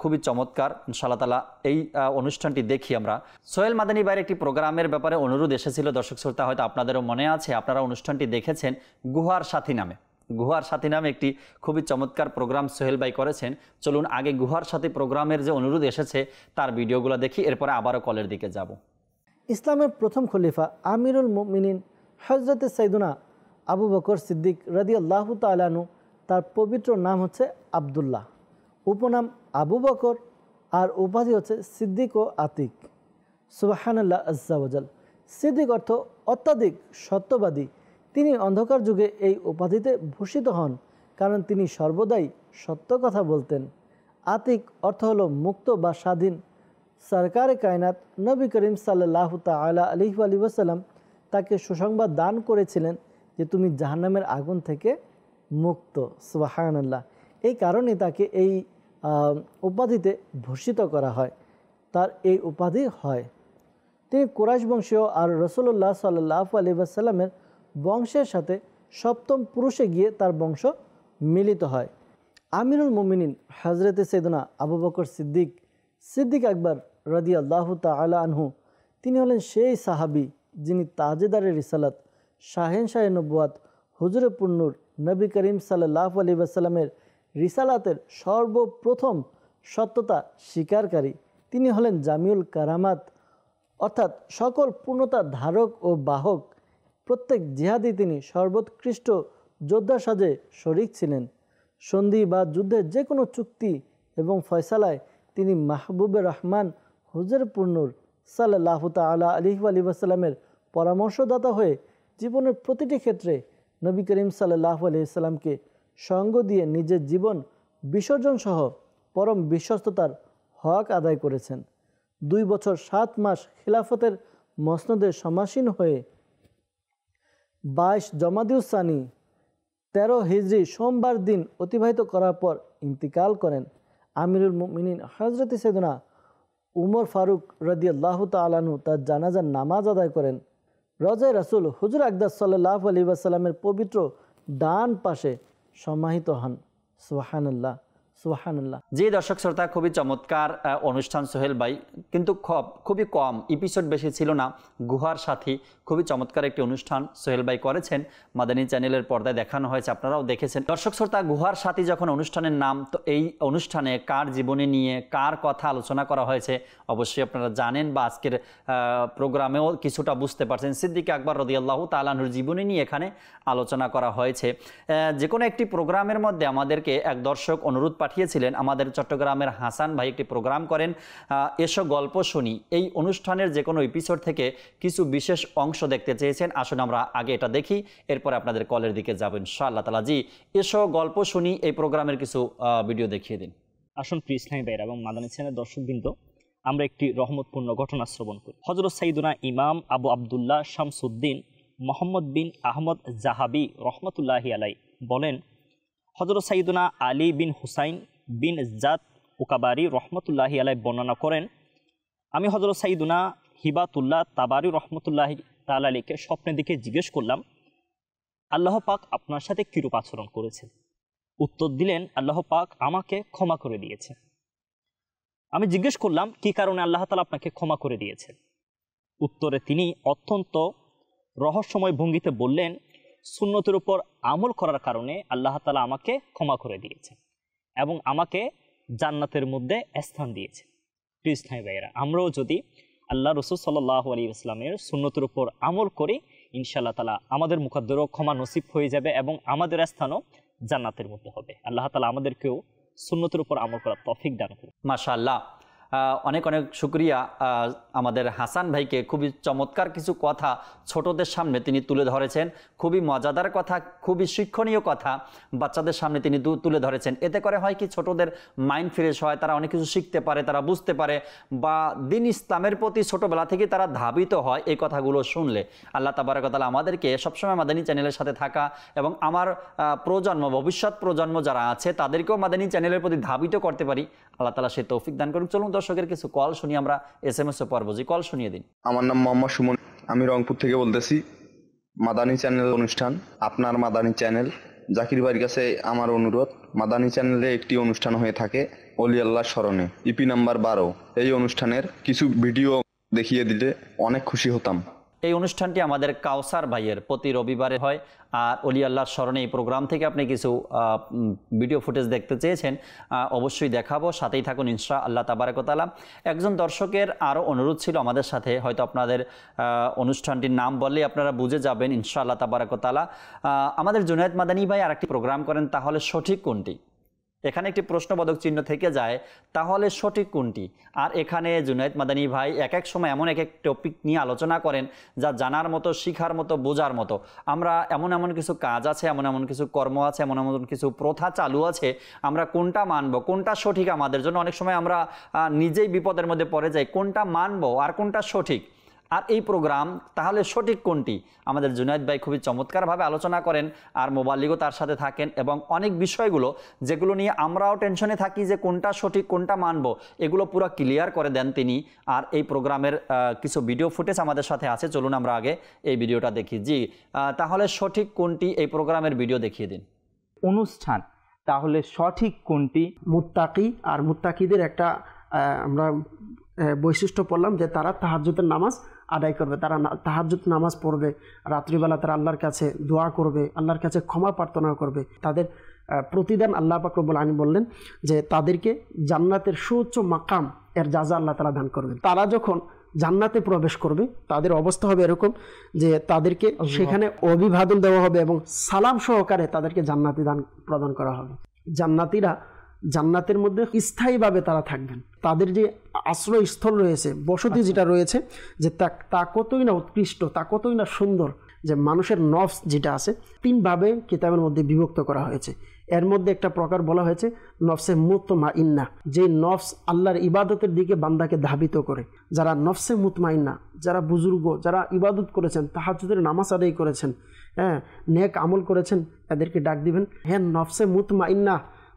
খুবই চমৎকার, ইনশাআল্লাহ তাআলা এই অনুষ্ঠানটি দেখি আমরা। সোহেল মাদানী ভাইয়ের একটি প্রোগ্রামের ব্যাপারে অনুরোধ এসেছিল দর্শক শ্রোতা, হয়তো আপনাদেরও মনে আছে, আপনারা অনুষ্ঠানটি দেখেছেন, গুহার সাথী নামে। গুহার সাথী নামে একটি খুবই চমৎকার প্রোগ্রাম সোহেল ভাই করেছেন। চলুন আগে গুহার সাথী প্রোগ্রামের যে অনুরোধ এসেছে তার ভিডিওগুলো দেখি, এরপরে আবারও কলের দিকে যাব। ইসলামের প্রথম খলিফা আমিরুল মুমিনিন হযরত সাইয়্যিদুনা আবু বকর সিদ্দিক রাদিয়াল্লাহু তাআলা আনহু, তার পবিত্র নাম হচ্ছে আব্দুল্লাহ, উপনাম আবু বকর, আর উপাধি হচ্ছে সিদ্দিক ও আতিক। সুবহানাল্লাহ আজ্জা ওয়াজাল। সিদ্দিক অর্থ অত্যাধিক সত্যবাদী। তিনি অন্ধকার যুগে এই উপাধিতে ভূষিত হন কারণ তিনি সর্বদাই সত্য কথা বলতেন। আতিক অর্থ হলো মুক্ত বা স্বাধীন। সরকারে কায়নাত নবী করিম সাল্লাল্লাহু তাআলা আলাইহি ওয়াসাল্লাম তাকে সুসংবাদ দান করেছিলেন যে তুমি জাহান্নামের আগুন থেকে মুক্ত। সুবহানাল্লাহ। এই কারণে তাকে এই উপাধিতে ভূষিত করা হয়, তার এই উপাধি হয়। তিনি কুরাইশ বংশীয়, আর রাসূলুল্লাহ সাল্লাল্লাহু আলাইহি ওয়াসাল্লামের বংশের সাথে সপ্তম পুরুষে গিয়ে তার বংশ মিলিত হয়। আমিরুল মুমিনিন হযরতে সাইয়্যিদুনা আবু বকর সিদ্দিক, সিদ্দিক আকবর রাদিয়াল্লাহু তাআলা আনহু, তিনি হলেন সেই সাহাবী যিনি তাজেদারে রিসালাত, শাহেনশাহে নবুয়াত, হুজুরে পুন্নুর নবী করিম সাল্লাল্লাহু আলাইহি ওয়াসাল্লামের রিসালাতের সর্বপ্রথম সত্যতা স্বীকারকারী। তিনি হলেন জামিউল কারামাত, অর্থাৎ সকল পূর্ণতার ধারক ও বাহক। প্রত্যেক জিহাদি তিনি সর্বোৎকৃষ্ট যোদ্ধা সাজে শরিক ছিলেন। সন্ধি বা যুদ্ধের যে কোনো চুক্তি এবং ফয়সালায় তিনি মাহবুবে রহমান হুজুরপুরনুর সাল্লাল্লাহু তাআলা আলাইহি ওয়াসাল্লামের পরামর্শদাতা হয়ে জীবনের প্রতিটি ক্ষেত্রে নবী করিম সাল্লাল্লাহু আলাইহি ওয়াসাল্লামকে সঙ্গ দিয়ে নিজের জীবন বিসর্জন সহ পরম বিশ্বস্ততার হক আদায় করেছেন। 2 বছর 7 মাস খিলাফতের মসনদে সমাসীন হয়ে 22 জমাদিউস সানি 13 হিজরি সোমবার দিন অতিবাহিত করার পর ইন্তিকাল করেন। আমিরুল মুমিনিন হযরত সাইয়েদনা উমর ফারুক রাদিয়াল্লাহু তাআলা আনহু তার জানাজার নামাজ আদায় করেন। রওজায়ে রাসূল হুজুর আকদাস সাল্লাল্লাহু আলাইহি ওয়াসাল্লামের পবিত্র ডান পাশে সমাহিত হন। সুবহানাল্লাহ, সুবহানাল্লাহ। জি দর্শক শ্রোতা, খুবই চমৎকার অনুষ্ঠান সোহেল ভাই, কিন্তু খুবই কম এপিসোড, বেশি ছিল না। গুহার সাথী খুবই চমৎকার একটি অনুষ্ঠান সোহেল ভাই করেছেন, মাদানী চ্যানেলের পর্দায় দেখানো হয়েছে, আপনারাও দেখেছেন। দর্শক শ্রোতা, গুহার সাথী যখন অনুষ্ঠানের নাম, তো এই অনুষ্ঠানে কার জীবনী নিয়ে কার কথা আলোচনা করা হয়েছে অবশ্যই আপনারা জানেন, বা আজকের প্রোগ্রামেও কিছুটা বুঝতে পারছেন। সিদ্দিক আকবর রাদিয়াল্লাহু তাআলা আনহুর জীবনী নিয়ে এখানে আলোচনা করা হয়েছে। যে কোনো একটি প্রোগ্রামের মধ্যে আমাদেরকে এক দর্শক অনুরোধ পাঠিয়েছিলেন, আমাদের চট্টগ্রামের হাসান ভাই একটি প্রোগ্রাম করেন এসো গল্প শুনি, এই অনুষ্ঠানের যে কোনো এপিসোড থেকে কিছু বিশেষ অংশ দেখতে চেয়েছেন। আসুন আমরা আগে এটা দেখি, এরপরে আপনাদের কলের দিকে যাবো ইনশাআল্লাহ তাআলা। জি, এসো গল্প শুনি এই প্রোগ্রামের কিছু ভিডিও দেখিয়ে দিন। আসুন প্রিয় ইসলামী ভাইরা এবং মাদানী চ্যানেলের দর্শকবৃন্দ, আমরা একটি রহমতপূর্ণ ঘটনা শ্রবণ করি। হযরত সাইয়্যিদুনা ইমাম আবু আব্দুল্লাহ শামসুদ্দিন মোহাম্মদ বিন আহমদ জাহাবি রহমতুল্লাহি আলাই বলেন, হযরত সাইয়্যিদুনা আলী বিন হুসাইন বিন জাদ উকাবারি রহমতুল্লাহি আলাই বর্ণনা করেন, আমি হযরত সাইয়্যিদুনা হিবাতুল্লাহ তাবারি রহমতুল্লাহি তাআলা আলাইকে স্বপ্নের দিকে জিজ্ঞেস করলাম, আল্লাহ পাক আপনার সাথে কিরূপ আচরণ করেছেন? উত্তর দিলেন, আল্লাহ পাক আমাকে ক্ষমা করে দিয়েছে। আমি জিজ্ঞেস করলাম, কি কারণে আল্লাহ তাআলা আপনাকে ক্ষমা করে দিয়েছেন? উত্তরে তিনি অত্যন্ত রহস্যময় ভঙ্গিতে বললেন, সুন্নতের উপর আমল করার কারণে আল্লাহ তাআলা আমাকে ক্ষমা করে দিয়েছে এবং আমাকে জান্নাতের মধ্যে স্থান দিয়েছে। প্রিয় ইসলামী ভাইয়েরা, আমরাও যদি আল্লাহ রাসূল সাল্লাল্লাহু আলাইহি ওয়াসাল্লামের সুন্নতের উপর আমল করি, ইনশাআল্লাহ তাআলা আমাদের মুকদ্দরও ক্ষমা নসিব হয়ে যাবে এবং আমাদের স্থানও জান্নাতের মধ্যে হবে। আল্লাহ তাআলা আমাদেরকেও সুন্নতের উপর আমল করার তৌফিক দান করুন। মাশাআল্লাহ, অনেক অনেক শুকরিয়া আমাদের হাসান ভাইকে। খুবই চমৎকার কিছু কথা ছোটদের সামনে তিনি তুলে ধরেছেন, খুবই মজাদার কথা, খুবই শিক্ষণীয় কথা বাচ্চাদের সামনে তিনি তুলে ধরেছেন। এতে করে হয় কি, ছোটদের মাইন্ড ফ্রেশ হয়, তারা অনেক কিছু শিখতে পারে, তারা বুঝতে পারে, বা দিন ইসলামের প্রতি ছোটবেলা থেকে তারা ধাবিত হয় এই কথাগুলো শুনলে। আল্লাহ তাবারক ওয়া তাআলা আমাদেরকে সবসময় মাদানী চ্যানেলের সাথে থাকা এবং আমার প্রজন্ম, ভবিষ্যৎ প্রজন্ম যারা আছে তাদেরকেও মাদানী চ্যানেলের প্রতি ধাবিত করতে পারি। আল্লাহ তাআলা সে তৌফিক দান করুন। চলুন দর্শকের কিছু কল শুনি, আমরা SMS এ পড়ব। জি, কল শুনিয়ে দিন। আমার নাম মোহাম্মদ সুমন, আমি রংপুর থেকে বলতেছি। মাদানী চ্যানেল অনুষ্ঠান, আপনার মাদানী চ্যানেল, জাকির ভাইয়ের কাছে আমার অনুরোধ, মাদানী চ্যানেলে একটি অনুষ্ঠান হয়ে থাকে অলি আল্লাহর স্মরণে, ইপি নাম্বার 12। এই অনুষ্ঠানের কিছু ভিডিও দেখিয়ে দিলে অনেক খুশি হতাম। এই অনুষ্ঠানটি আমাদের কাউসার ভাইয়ের প্রতি রবিবারে হয়, আর অলি আল্লাহর স্মরণে এই প্রোগ্রাম থেকে আপনি কিছু ভিডিও ফুটেজ দেখতে চেয়েছেন, অবশ্যই দেখাবো, সাথেই থাকুন ইনশাআল্লাহ তাবারক ওয়া তাআলা। একজন দর্শকের আরও অনুরোধ ছিল আমাদের সাথে, হয়তো আপনাদের অনুষ্ঠানটির নাম বললেই আপনারা বুঝে যাবেন ইনশাআল্লাহ তাবারক ওয়া তাআলা। আমাদের জুনায়েদ মাদানী ভাই আরেকটি প্রোগ্রাম করেন, তাহলে সঠিক কোনটি? এখানে একটি প্রশ্নবোধক চিহ্ন থেকে যায়, তাহলে সঠিক কোনটি? আর এখানে জুনায়েদ মাদানী ভাই এক এক সময় এমন এক এক টপিক নিয়ে আলোচনা করেন যা জানার মতো, শিখার মতো, বোঝার মতো। আমরা এমন কিছু কাজ আছে, এমন কিছু কর্ম আছে, এমন কিছু প্রথা চালু আছে, আমরা কোনটা মানব, কোনটা সঠিক আমাদের জন্য, অনেক সময় আমরা নিজেই বিপদের মধ্যে পড়ে যাই, কোনটা মানব আর কোনটা সঠিক। আর এই প্রোগ্রাম তাহলে সঠিক কোনটি? আমাদের জুনায়েদ ভাই খুবই চমৎকারভাবে আলোচনা করেন, আর মোবাল্লিগও তার সাথে থাকেন, এবং অনেক বিষয়গুলো যেগুলো নিয়ে আমরাও টেনশনে থাকি যে কোনটা সঠিক, কোনটা মানব, এগুলো পুরো ক্লিয়ার করে দেন তিনি। আর এই প্রোগ্রামের কিছু ভিডিও ফুটেজ আমাদের সাথে আছে, চলুন আমরা আগে এই ভিডিওটা দেখি। জি, তাহলে সঠিক কোনটি, এই প্রোগ্রামের ভিডিও দেখিয়ে দিন। অনুষ্ঠান তাহলে সঠিক কোনটি? মুত্তাকি, আর মুত্তাকিদের একটা আমরা বৈশিষ্ট্য পড়লাম যে তারা তাহাজ্জুদের নামাজ আদায় করবে, তারা তাহাজ্জুদ নামাজ পড়বে, রাত্রিবেলা তারা আল্লাহর কাছে দোয়া করবে, আল্লাহর কাছে ক্ষমা প্রার্থনা করবে। তাদের প্রতিদান আল্লাহ পাক রব্বুল আলামিন বললেন যে তাদেরকে জান্নাতের সুউচ্চ মাকাম এর জাযা আল্লাহ তাআলা দান করবেন। তারা যখন জান্নাতে প্রবেশ করবে তাদের অবস্থা হবে এরকম যে তাদেরকে সেখানে অভিবাদন দেওয়া হবে এবং সালাম সহকারে তাদেরকে জান্নাতি দান প্রদান করা হবে। জান্নাতিরা জান্নাতের মধ্যে স্থায়ীভাবে তারা থাকবেন। তাদের যে আশ্রয়স্থল রয়েছে, বসতি যেটা রয়েছে, যে তা কতই না উৎকৃষ্ট, তা কতই না সুন্দর, যে মানুষের নফস যেটা আছে 3 ভাবে কিতাবের মধ্যে বিভক্ত করা হয়েছে। এর মধ্যে একটা প্রকার বলা হয়েছে নফসে মুতমাইন্না, যে নফস আল্লাহর ইবাদতের দিকে বান্দাকে ধাবিত করে। যারা নফসে মুতমাইন্না, যারা বুজুর্গ, যারা ইবাদত করেছেন, তাহাজ্জুদের নামাজ আদায় করেছেন, নেক আমল করেছেন, এদেরকে ডাক দিবেন, হ্যাঁ নফসে মুতমাইন্না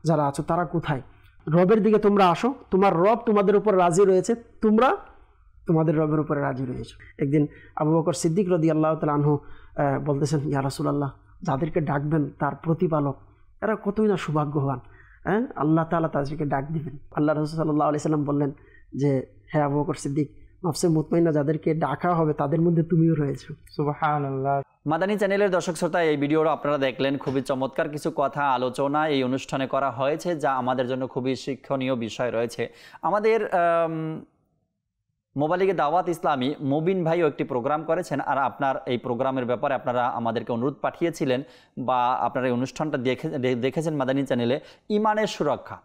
যারা আছো তারা কোথায়? রবের দিকে তোমরা আসো, তোমার রব তোমাদের উপর রাজি রয়েছে, তোমরা তোমাদের রবের উপরে রাজি রয়েছে। একদিন আবু বকর সিদ্দিক রাদিয়াল্লাহু তাআলা আনহু বলতেছেন, ইয়া রাসূলুল্লাহ, যাদেরকে ডাকবেন তার প্রতিপালক, এরা কতই না সৌভাগ্যবান, আল্লাহ তাআলা তাদেরকে ডাক দিবেন। আল্লাহ রাসূল সাল্লাল্লাহু আলাইহি সাল্লাম বললেন যে, হ্যাঁ আবু বকর সিদ্দিক, নফসে মুতমাইন্না যাদেরকে ডাকা হবে তাদের মধ্যে তুমিও রয়েছো। সুবহানাল্লাহ। মাদানী চ্যানেলের দর্শক শ্রোতা, এই ভিডিওটা আপনারা দেখলেন, খুবই চমৎকার কিছু কথা আলোচনা এই অনুষ্ঠানে করা হয়েছে, যা আমাদের জন্য খুবই শিক্ষণীয় বিষয় রয়েছে। আমাদের মোবাইলে দাওয়াত ইসলামী মুবিন ভাইও একটি প্রোগ্রাম করেছেন, আর আপনার এই প্রোগ্রামের ব্যাপারে আপনারা আমাদেরকে অনুরোধ পাঠিয়েছিলেন বা আপনারা এই অনুষ্ঠানটা দেখেছেন মাদানী চ্যানেলে, ইমানের সুরক্ষা।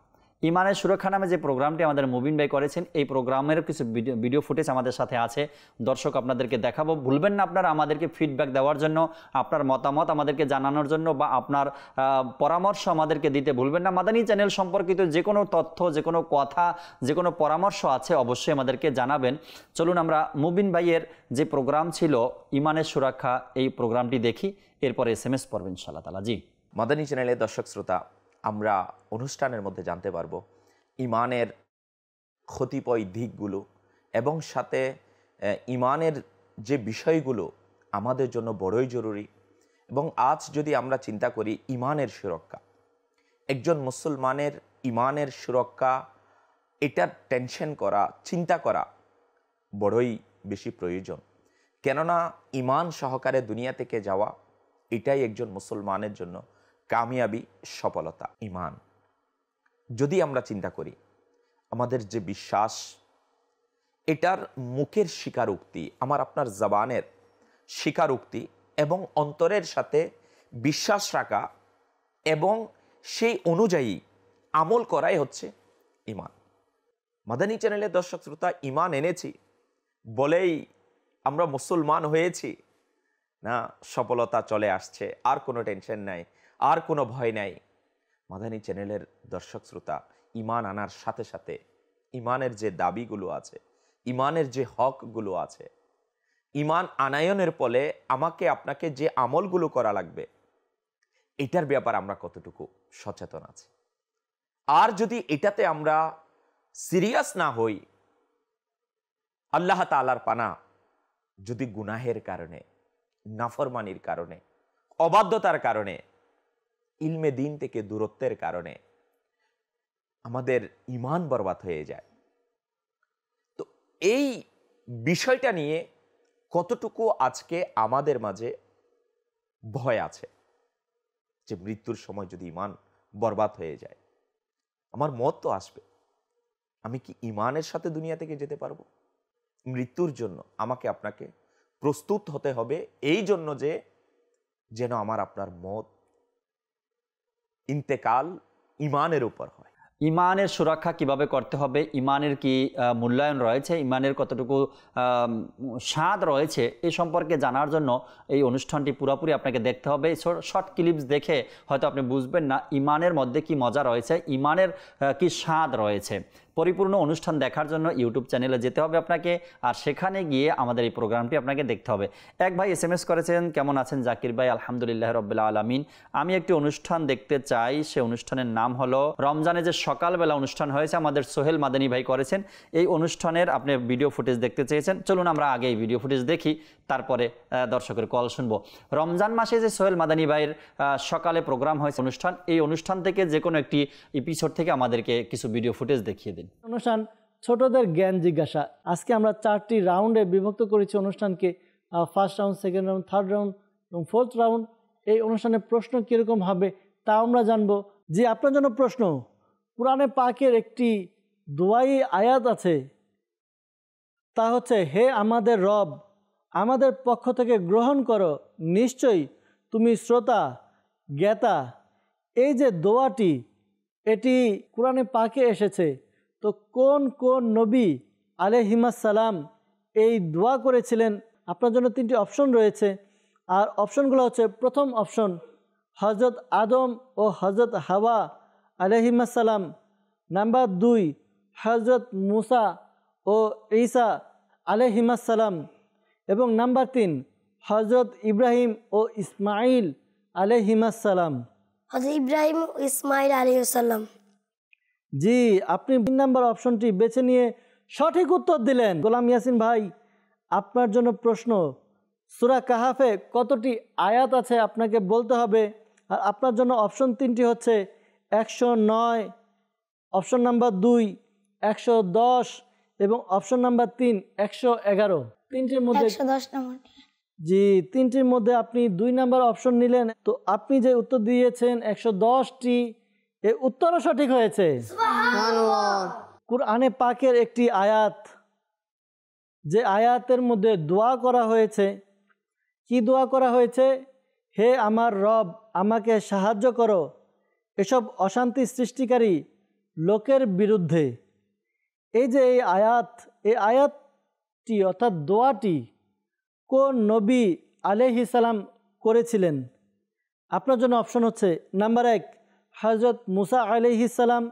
ইমানের সুরক্ষা নামে যে প্রোগ্রামটি আমাদের মুবিন ভাই করেছেন, এই প্রোগ্রামের কিছু ভিডিও ফুটেজ আমাদের সাথে আছে, দর্শক আপনাদেরকে দেখাবো। ভুলবেন না আপনারা আমাদেরকে ফিডব্যাক দেওয়ার জন্য, আপনার মতামত আমাদেরকে জানানোর জন্য বা আপনার পরামর্শ আমাদেরকে দিতে ভুলবেন না। মাদানী চ্যানেল সম্পর্কিত যে কোনো তথ্য, যে কোনো কথা, যে কোনো পরামর্শ আছে অবশ্যই আমাদেরকে জানাবেন। চলুন আমরা মুবিন ভাইয়ের যে প্রোগ্রাম ছিল ইমানের সুরক্ষা, এই প্রোগ্রামটি দেখি, এরপরে SMS পড়বেন ইনশাআল্লাহ তাআলা। জি, মাদানী চ্যানেলের দর্শক শ্রোতা, আমরা অনুষ্ঠানের মধ্যে জানতে পারবো ইমানের কতিপয় দিকগুলো এবং সাথে ইমানের যে বিষয়গুলো আমাদের জন্য বড়ই জরুরি। এবং আজ যদি আমরা চিন্তা করি ইমানের সুরক্ষা, একজন মুসলমানের ইমানের সুরক্ষা, এটার টেনশন করা, চিন্তা করা বড়ই বেশি প্রয়োজন। কেননা ইমান সহকারে দুনিয়া থেকে যাওয়া, এটাই একজন মুসলমানের জন্য কামিয়াবি, সফলতা। ইমান যদি আমরা চিন্তা করি, আমাদের যে বিশ্বাস, এটার মুখের স্বীকারোক্তি, আমার আপনার জবানের স্বীকারোক্তি এবং অন্তরের সাথে বিশ্বাস রাখা এবং সেই অনুযায়ী আমল করাই হচ্ছে ইমান। মাদানী চ্যানেলের দর্শক শ্রোতা, ইমান এনেছি বলেই আমরা মুসলমান হয়েছি না, সফলতা চলে আসছে, আর কোনো টেনশন নাই, আর কোনো ভয় নাই। মাদানী চ্যানেলের দর্শক শ্রোতা, ইমান আনার সাথে সাথে ইমানের যে দাবিগুলো আছে, ইমানের যে হকগুলো আছে, ইমান আনায়নের ফলে আমাকে আপনাকে যে আমলগুলো করা লাগবে, এটার ব্যাপারে আমরা কতটুকু সচেতন আছি। আর যদি এটাতে আমরা সিরিয়াস না হই, আল্লাহ তাআলার পানা যদি গুনাহের কারণে, নাফরমানির কারণে, অবাধ্যতার কারণে, ইলমে দিন থেকে দূরত্বের কারণে আমাদের ইমান বরবাদ হয়ে যায়, তো এই বিষয়টা নিয়ে কতটুকু আজকে আমাদের মাঝে ভয় আছে যে মৃত্যুর সময় যদি ইমান বরবাদ হয়ে যায়, আমার মত তো আসবে, আমি কি ইমানের সাথে দুনিয়া থেকে যেতে পারবো? মৃত্যুর জন্য আমাকে আপনাকে প্রস্তুত হতে হবে, এই জন্য যে যেন আমার আপনার মত, ইন্তেকাল ইমানের উপর হয়। ইমানের সুরক্ষা কিভাবে করতে হবে, ইমানের কি মূল্যায়ন রয়েছে, ইমানের কতটুকু স্বাদ রয়েছে, এই সম্পর্কে জানার জন্য এই অনুষ্ঠানটি পুরোপুরি আপনাকে দেখতে হবে। শর্ট ক্লিপস দেখে হয়তো আপনি বুঝবেন না ইমানের মধ্যে কি মজা রয়েছে, ইমানের কি স্বাদ রয়েছে। পরিপূর্ণ অনুষ্ঠান দেখার জন্য ইউটিউব চ্যানেলে যেতে হবে আপনাকে, আর সেখানে গিয়ে আমাদের এই প্রোগ্রামটি আপনাকে দেখতে হবে। এক ভাই SMS করেছেন, কেমন আছেন জাকির ভাই? আলহামদুলিল্লাহ রাব্বিল আলামিন। আমি একটি অনুষ্ঠান দেখতে চাই, সে অনুষ্ঠানের নাম হলো রমজানে যে সকালবেলা অনুষ্ঠান হয়েছে, আমাদের সোহেল মাদানী ভাই করেছেন। এই অনুষ্ঠানের আপনি ভিডিও ফুটেজ দেখতে চেয়েছেন, চলুন আমরা আগে এই ভিডিও ফুটেজ দেখি, তারপরে দর্শকের কল শুনবো। রমজান মাসে যে সোহেল মাদানী ভাইয়ের সকালে প্রোগ্রাম হয়েছে অনুষ্ঠান, এই অনুষ্ঠান থেকে যে কোনো একটি এপিসোড থেকে আমাদেরকে কিছু ভিডিও ফুটেজ দেখিয়ে দিন। অনুষ্ঠান ছোটদের জ্ঞান জিজ্ঞাসা। আজকে আমরা 4টি রাউন্ডে বিভক্ত করেছি অনুষ্ঠানকে, first round, second round, third round এবং ফোর্থ রাউন্ড। এই অনুষ্ঠানের প্রশ্ন কীরকম হবে তা আমরা জানবো। যে আপনার জন্য প্রশ্ন, কোরআনে পাকের একটি দোয়াই আয়াত আছে, তা হচ্ছে, হে আমাদের রব, আমাদের পক্ষ থেকে গ্রহণ করো, নিশ্চয়ই তুমি শ্রোতা জ্ঞাতা। এই যে দোয়াটি, এটি কোরআনে পাকে এসেছে। তো কোন কোন নবী আলাইহিমাসসালাম এই দোয়া করেছিলেন? আপনার জন্য 3টি অপশন রয়েছে। আর অপশনগুলো হচ্ছে, প্রথম অপশন হজরত আদম ও হজরত হাওয়া আলাইহিমাসসালাম, নাম্বার 2 হজরত মুসা ও ঈসা আলাইহিমাসসালাম, এবং নাম্বার 3 হজরত ইব্রাহিম ও ইসমাইল আলাইহিমাসসালাম। হযরত ইব্রাহিম ও ইসমাইল আলাইহিস সালাম। জি, আপনি 3 নাম্বার অপশনটি বেছে নিয়ে সঠিক উত্তর দিলেন। গোলাম ইয়াসিন ভাই, আপনার জন্য প্রশ্ন, সূরা কাহাফে কতটি আয়াত আছে আপনাকে বলতে হবে। আর আপনার জন্য অপশন 3টি হচ্ছে 109, অপশন নাম্বার 2 110 এবং অপশন নাম্বার 3 111। 3টির মধ্যে 110 নম্বর। জি, 3টির মধ্যে আপনি 2 নাম্বার অপশন নিলেন। তো আপনি যে উত্তর দিয়েছেন 110টি, এই উত্তরও সঠিক হয়েছে। সুবহানাল্লাহ। কুরআনে পাকের একটি আয়াত, যে আয়াতের মধ্যে দোয়া করা হয়েছে। কি দোয়া করা হয়েছে? হে আমার রব, আমাকে সাহায্য করো এসব অশান্তি সৃষ্টিকারী লোকের বিরুদ্ধে। এই যে এই আয়াতটি অর্থাৎ দোয়াটি কোন নবী আলাইহিস সালাম করেছিলেন? আপনার জন্য অপশন হচ্ছে, নাম্বার 1 হজরত মুসা আলাইহিস সালাম,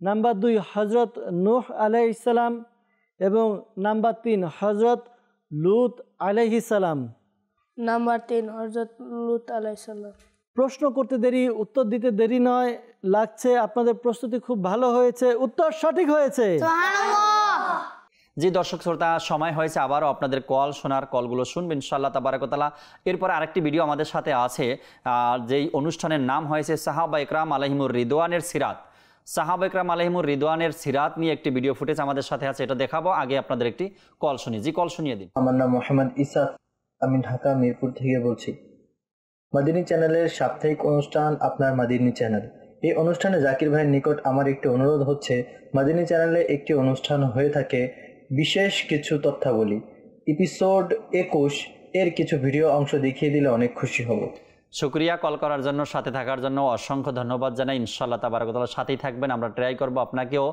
নাম্বার 2 হজরত নূহ আলাইহিস সালাম এবং নাম্বার 3 হজরত লূত আলাইহিস সালাম। নাম্বার 3 হযরত লূত আলাইহিস সালাম। প্রশ্ন করতে দেরি, উত্তর দিতে দেরি নয় লাগছে। আপনাদের প্রস্তুতি খুব ভালো হয়েছে, উত্তর সঠিক হয়েছে। জি দর্শক শ্রোতা, সময় হয়েছে আবারও আপনাদের কল শোনার। কলগুলো শুনবেন ইনশাআল্লাহ তাবারাক ওয়া তাআলা। এরপর আরেকটি ভিডিও আমাদের সাথে আছে, যেই অনুষ্ঠানের নাম হয়েছে সাহাবা ইকরাম আলাইহিমুর রিদওয়ানের সিরাত। সাহাবা ইকরাম আলাইহিমুর রিদওয়ানের সিরাত নিয়ে একটি ভিডিও ফুটেজ আমাদের সাথে আছে, এটা দেখাবো। আগে আপনাদের একটি কল শুনি। জি, কল শুনিয়ে দিন। আমার নাম মোহাম্মদ ইসাক, আমি ঢাকা মিরপুর থেকে বলছি। মাদিনী চ্যানেলের সাপ্তাহিক অনুষ্ঠান আপনার মাদিনী চ্যানেল, এই অনুষ্ঠানে জাকির ভাইয়ের নিকট আমার একটি অনুরোধ হচ্ছে, মাদিনী চ্যানেলে একটি অনুষ্ঠান হয়ে থাকে বিশেষ কিছু তথ্যাবলী, এপিসোড 21 এর কিছু ভিডিও অংশ দেখিয়ে দিলে অনেক খুশি হব। শুকরিয়া কল করার জন্য, সাথে থাকার জন্য অসংখ্য ধন্যবাদ জানাই। ইনশাআল্লাহ তাবারাক ওয়া তাআলা সাথেই থাকবেন, আমরা ট্রাই করব আপনাকেও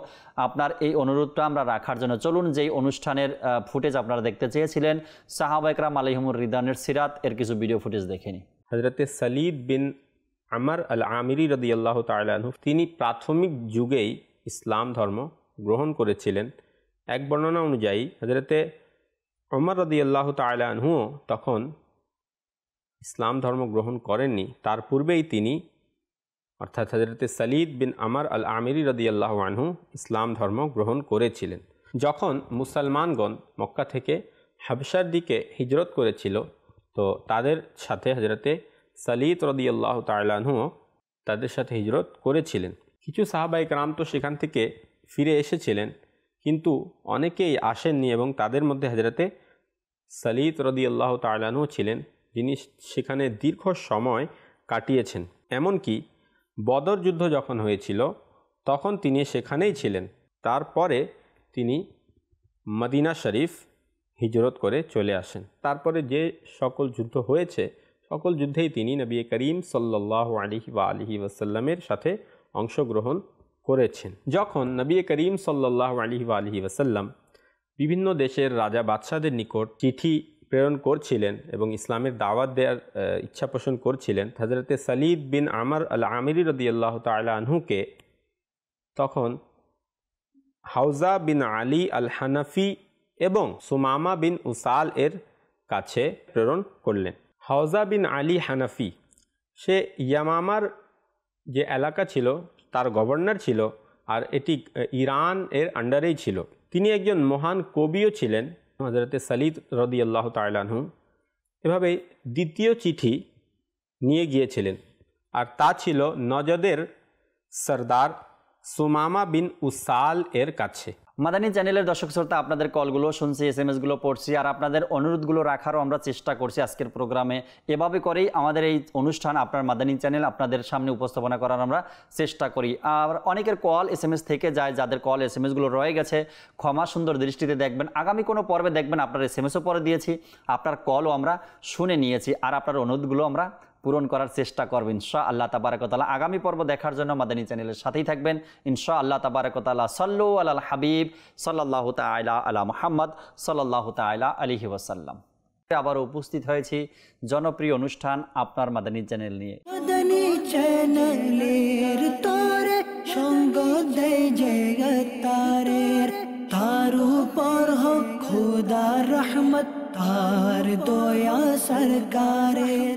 আপনার এই অনুরোধটা আমরা রাখার জন্য। চলুন, যেই অনুষ্ঠানের ফুটেজ আপনারা দেখতে চেয়েছিলেন, সাহাবা ইকরাম আলাইহিমুর রিদওয়ানের সিরাত, এর কিছু ভিডিও ফুটেজ দেখে নিই। হযরতে সালিদ বিন আমর আল আমিরি রাদিয়াল্লাহু তাআলা আনহু, তিনি প্রাথমিক যুগেই ইসলাম ধর্ম গ্রহণ করেছিলেন। এক বর্ণনা অনুযায়ী হযরতে ওমর রাদিয়াল্লাহু তাআলা আনহু তখন ইসলাম ধর্ম গ্রহণ করেননি। তার পূর্বেই তিনি, অর্থাৎ হযরতে সালিদ বিন আমর আল আমিরি রাদিয়াল্লাহু আনহু ইসলাম ধর্ম গ্রহণ করেছিলেন। যখন মুসলমানগণ মক্কা থেকে হাবশার দিকে হিজরত করেছিল, তো তাদের সাথে হযরতে সালিদ রাদিয়াল্লাহু তাআলা আনহু তাদের সাথে হিজরত করেছিলেন। কিছু সাহাবায়ে কেরাম তো সেখান থেকে ফিরে এসেছিলেন, কিন্তু অনেকেই আসেননি, এবং তাদের মধ্যে হযরতে সালিদ রাদিয়াল্লাহু তাআলা আনহু ছিলেন, যিনি সেখানে দীর্ঘ সময় কাটিয়েছেন। এমনকি বদর যুদ্ধ যখন হয়েছিল তখন তিনি সেখানেই ছিলেন। তারপরে তিনি মদিনা শরীফ হিজরত করে চলে আসেন। তারপরে যে সকল যুদ্ধ হয়েছে, সকল যুদ্ধেই তিনি নবী করিম সাল্লাল্লাহু আলাইহি ওয়াসাল্লামের সাথে অংশগ্রহণ করেছেন। যখন নবী করিম সাল্লাল্লাহু আলাইহি ওয়াসাল্লাম বিভিন্ন দেশের রাজা বাদশাদের নিকট চিঠি প্রেরণ করছিলেন এবং ইসলামের দাওয়াত দেওয়ার ইচ্ছা পোষণ করছিলেন, হযরতে সালিদ বিন আমর আল আমিরি রাদিয়াল্লাহু তাআলা আনহুকে তখন হাউজা বিন আলী আল হানাফি এবং সুমামা বিন উসাল এর কাছে প্রেরণ করলেন। হাউজা বিন আলী হানাফি, সে ইয়ামামার যে এলাকা ছিল তার গভর্নর ছিল, আর এটি ইরান এর আন্ডারেই ছিল। তিনি একজন মহান কবিও ছিলেন, হযরতে সালিদ রাদিয়াল্লাহু তাআলা আনহু এভাবে দ্বিতীয় চিঠি নিয়ে গিয়েছিলেন, আর তা ছিল নজদের সরদার সুমামা বিন উসাল এর কাছে। মাদানী চ্যানেলের দর্শক শ্রোতা, আপনাদের কলগুলো শুনছি, SMS-গুলো পড়ছি, আর আপনাদের অনুরোধগুলো রাখারও আমরা চেষ্টা করছি আজকের প্রোগ্রামে। এভাবে করেই আমাদের এই অনুষ্ঠান আপনার মাদানী চ্যানেল আপনাদের সামনে উপস্থাপনা করার আমরা চেষ্টা করি। আর অনেকের কল SMS থেকে যায়, যাদের কল SMS-গুলো রয়ে গেছে ক্ষমা সুন্দর দৃষ্টিতে দেখবেন। আগামী কোনো পর্বে দেখবেন আপনার SMS-ও পরে দিয়েছি, আপনার কলও আমরা শুনে নিয়েছি, আর আপনার অনুরোধগুলো আমরা পূরণ করার চেষ্টা করবেন ইনশাআল্লাহ তাবারাক ওয়া তাআলা। আগামী পর্ব দেখার জন্য মাদানী চ্যানেলের সাথেই থাকবেন ইনশাআল্লাহ তাবারাক ওয়া তাআলা। সাল্লু আলাল হাবিব সাল্লাল্লাহু তাআলা আলা মুহাম্মদ সাল্লাল্লাহু তাআলা আলাইহি ওয়াসাল্লাম। আবার উপস্থিত হয়েছি জনপ্রিয় অনুষ্ঠান আপনার মাদানী চ্যানেল নিয়ে। মাদানী চ্যানেলের তোরে সঙ্গ দেয় জগতারের, তার উপর হোক খোদার রহমত, তার দয়া সরকারের।